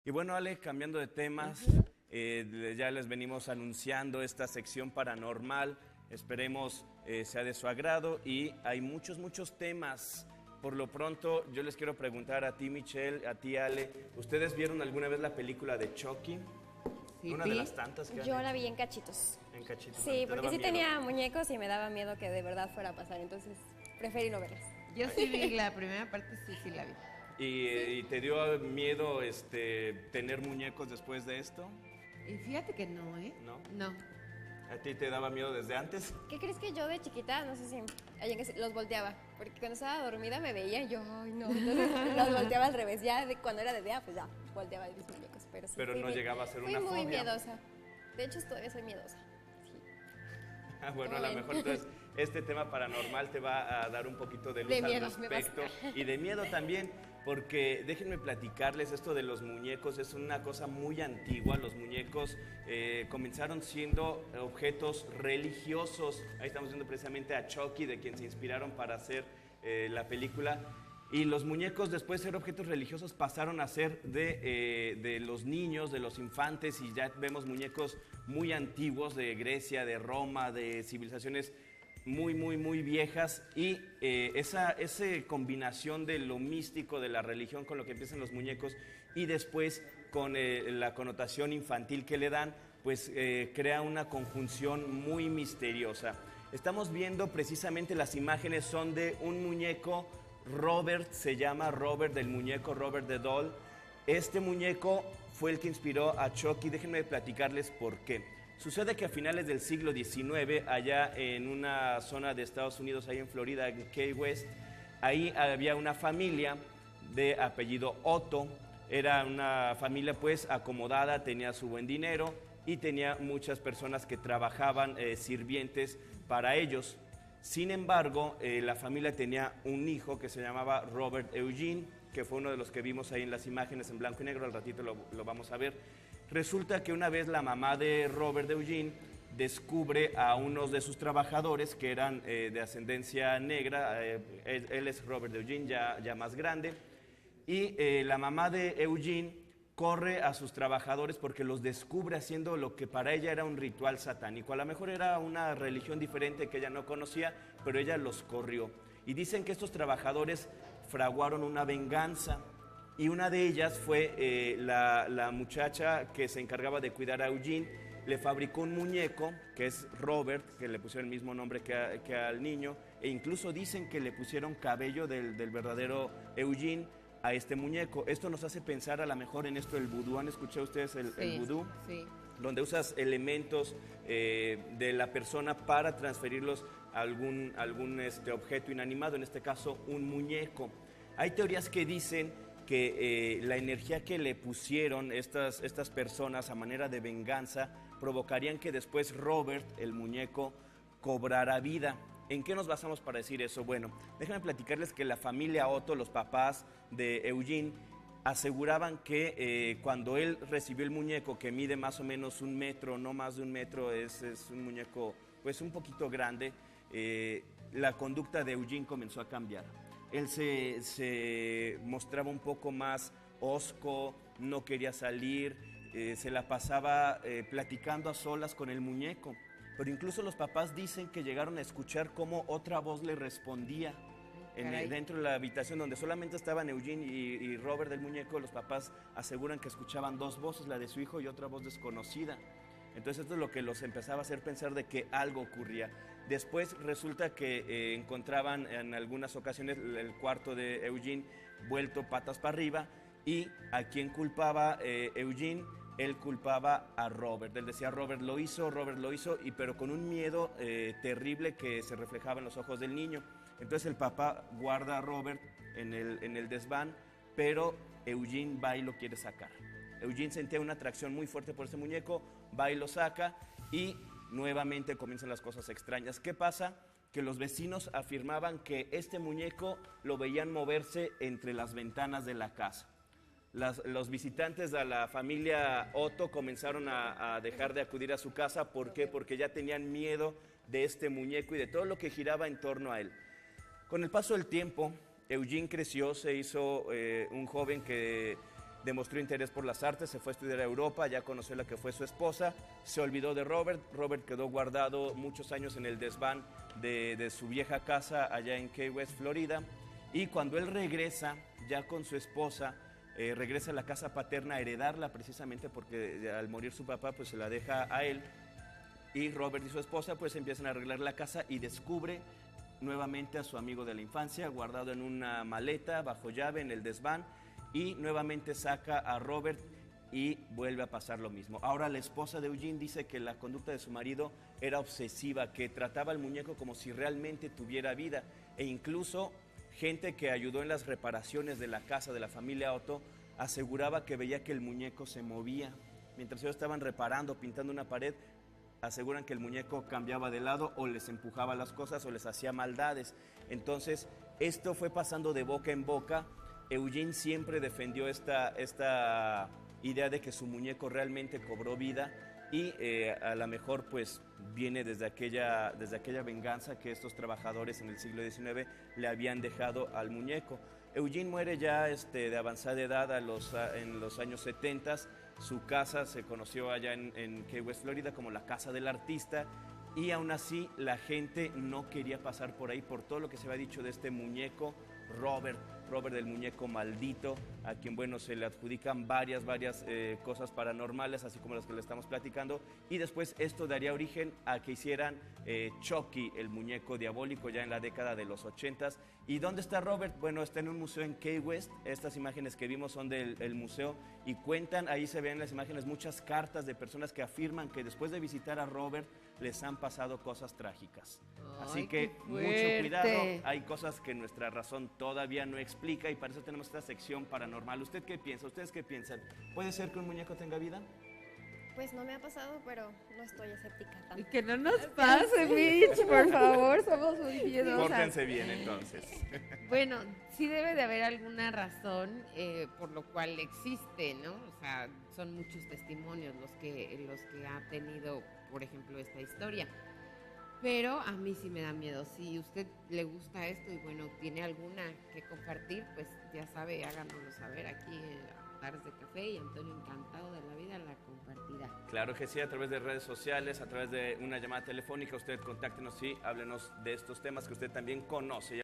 Y bueno, Ale, cambiando de temas, ya les venimos anunciando esta sección paranormal. Esperemos sea de su agrado y hay muchos temas. Por lo pronto, yo les quiero preguntar a ti, Michelle, a ti, Ale, ¿ustedes vieron alguna vez la película de Chucky? Sí, Una de las tantas que han Yo la hecho. vi en cachitos. En cachitos. Sí, ¿Te porque daba sí miedo? tenía muñecos y me daba miedo que de verdad fuera a pasar, entonces preferí no verlas. yo sí vi la primera parte, sí la vi. ¿Y te dio miedo tener muñecos después de esto? Y fíjate que no, ¿eh? ¿No? No. ¿A ti te daba miedo desde antes? ¿Qué crees que yo de chiquita, no sé si los volteaba? Porque cuando estaba dormida me veía y yo, ay no, entonces los volteaba al revés. Ya cuando era de día, pues ya volteaba mis muñecos. Pero, sí, Pero no llegaba a ser fui una muy fobia. miedosa. De hecho, todavía soy miedosa. Sí. Bueno, a ¿Cómo lo ven? mejor entonces este tema paranormal te va a dar un poquito de luz De miedo, al me respecto basta. y de miedo también, porque déjenme platicarles, esto de los muñecos es una cosa muy antigua. Los muñecos comenzaron siendo objetos religiosos. Ahí estamos viendo precisamente a Chucky, de quien se inspiraron para hacer la película. Y los muñecos, después de ser objetos religiosos, pasaron a ser de los niños, de los infantes, y ya vemos muñecos muy antiguos de Grecia, de Roma, de civilizaciones muy viejas. Y esa combinación de lo místico, de la religión, con lo que empiezan los muñecos, y después con la connotación infantil que le dan, pues crea una conjunción muy misteriosa. Estamos viendo precisamente las imágenes, son de un muñeco. Robert se llama Robert, del muñeco Robert the Doll. Este muñeco fue el que inspiró a Chucky. Déjenme platicarles por qué. Sucede que a finales del siglo XIX, allá en una zona de Estados Unidos, ahí en Florida, en Key West, ahí había una familia de apellido Otto. Era una familia pues acomodada, tenía su buen dinero y tenía muchas personas que trabajaban, sirvientes para ellos. Sin embargo, la familia tenía un hijo que se llamaba Robert Eugene, que fue uno de los que vimos ahí en las imágenes en blanco y negro, al ratito lo vamos a ver. Resulta que una vez la mamá de Robert Eugene descubre a unos de sus trabajadores que eran de ascendencia negra. Él es Robert Eugene, ya más grande, y la mamá de Eugene corre a sus trabajadores porque los descubre haciendo lo que para ella era un ritual satánico. A lo mejor era una religión diferente que ella no conocía, pero ella los corrió. Y dicen que estos trabajadores fraguaron una venganza, y una de ellas fue la muchacha que se encargaba de cuidar a Eugene. Le fabricó un muñeco que es Robert, que le pusieron el mismo nombre que al niño, e incluso dicen que le pusieron cabello del verdadero Eugene a este muñeco. Esto nos hace pensar a lo mejor en esto del vudú. ¿Han escuchado ustedes el vudú? Sí. Donde usas elementos de la persona para transferirlos a algún objeto inanimado, en este caso un muñeco. Hay teorías que dicen que la energía que le pusieron estas personas a manera de venganza provocarían que después Robert, el muñeco, cobrara vida. ¿En qué nos basamos para decir eso? Bueno, déjenme platicarles que la familia Otto, los papás de Eugene, aseguraban que cuando él recibió el muñeco, que mide más o menos 1 metro, no más de 1 metro, es un muñeco pues un poquito grande, la conducta de Eugene comenzó a cambiar. Él se mostraba un poco más hosco, no quería salir, se la pasaba platicando a solas con el muñeco. Pero incluso los papás dicen que llegaron a escuchar cómo otra voz le respondía dentro de la habitación donde solamente estaban Eugene y Robert del muñeco. Los papás aseguran que escuchaban dos voces, la de su hijo y otra voz desconocida. Entonces esto es lo que los empezaba a hacer pensar de que algo ocurría. Después resulta que encontraban en algunas ocasiones el cuarto de Eugene vuelto patas para arriba, y a quien culpaba Eugene. Él culpaba a Robert. Él decía, Robert lo hizo, pero con un miedo terrible que se reflejaba en los ojos del niño. Entonces el papá guarda a Robert en el desván, pero Eugene va y lo quiere sacar. Eugene sentía una atracción muy fuerte por ese muñeco, va y lo saca, y nuevamente comienzan las cosas extrañas. ¿Qué pasa? Que los vecinos afirmaban que este muñeco lo veían moverse entre las ventanas de la casa. Los visitantes de la familia Otto comenzaron a dejar de acudir a su casa. ¿Por qué? Porque ya tenían miedo de este muñeco y de todo lo que giraba en torno a él. Con el paso del tiempo, Eugene creció, se hizo un joven que demostró interés por las artes, se fue a estudiar a Europa, ya conoció a la que fue su esposa, se olvidó de Robert. Robert quedó guardado muchos años en el desván de su vieja casa allá en Key West, Florida, y cuando él regresa ya con su esposa, regresa a la casa paterna a heredarla precisamente porque al morir su papá pues se la deja a él, y Robert y su esposa pues empiezan a arreglar la casa y descubre nuevamente a su amigo de la infancia guardado en una maleta bajo llave en el desván, y nuevamente saca a Robert y vuelve a pasar lo mismo. Ahora la esposa de Eugene dice que la conducta de su marido era obsesiva, que trataba al muñeco como si realmente tuviera vida, e incluso gente que ayudó en las reparaciones de la casa de la familia Otto aseguraba que veía que el muñeco se movía. Mientras ellos estaban reparando, pintando una pared, aseguran que el muñeco cambiaba de lado o les empujaba las cosas o les hacía maldades. Entonces, esto fue pasando de boca en boca. Eugene siempre defendió esta idea de que su muñeco realmente cobró vida, y a lo mejor pues viene desde aquella venganza que estos trabajadores en el siglo XIX le habían dejado al muñeco. Eugene muere ya de avanzada edad en los años 70. Su casa se conoció allá en Key West, Florida, como la casa del artista, y aún así la gente no quería pasar por ahí por todo lo que se había dicho de este muñeco Robert del muñeco maldito, a quien, bueno, se le adjudican varias cosas paranormales, así como las que le estamos platicando, y después esto daría origen a que hicieran Chucky, el muñeco diabólico, ya en la década de los 80s. ¿Y dónde está Robert? Bueno, está en un museo en Key West. Estas imágenes que vimos son del museo, y cuentan, ahí se ven las imágenes, muchas cartas de personas que afirman que después de visitar a Robert les han pasado cosas trágicas. Así que mucho cuidado, hay cosas que nuestra razón todavía no explica, y para eso tenemos esta sección paranormal. ¿Usted qué piensa? ¿Ustedes qué piensan? ¿Puede ser que un muñeco tenga vida? Pues no me ha pasado, pero no estoy escéptica tanto. Y que no nos pase, Mitch, por favor, somos muy piedosas. Pórtense bien, entonces. Bueno, sí debe de haber alguna razón por lo cual existe, ¿no? O sea, son muchos testimonios los que ha tenido, por ejemplo, esta historia. Pero a mí sí me da miedo. Si usted le gusta esto y bueno, tiene alguna que compartir, pues ya sabe, háganoslo saber aquí en Tardes de Café, y Antonio, encantado de la vida, la compartirá. Claro que sí, a través de redes sociales, a través de una llamada telefónica, usted contáctenos y háblenos de estos temas que usted también conoce.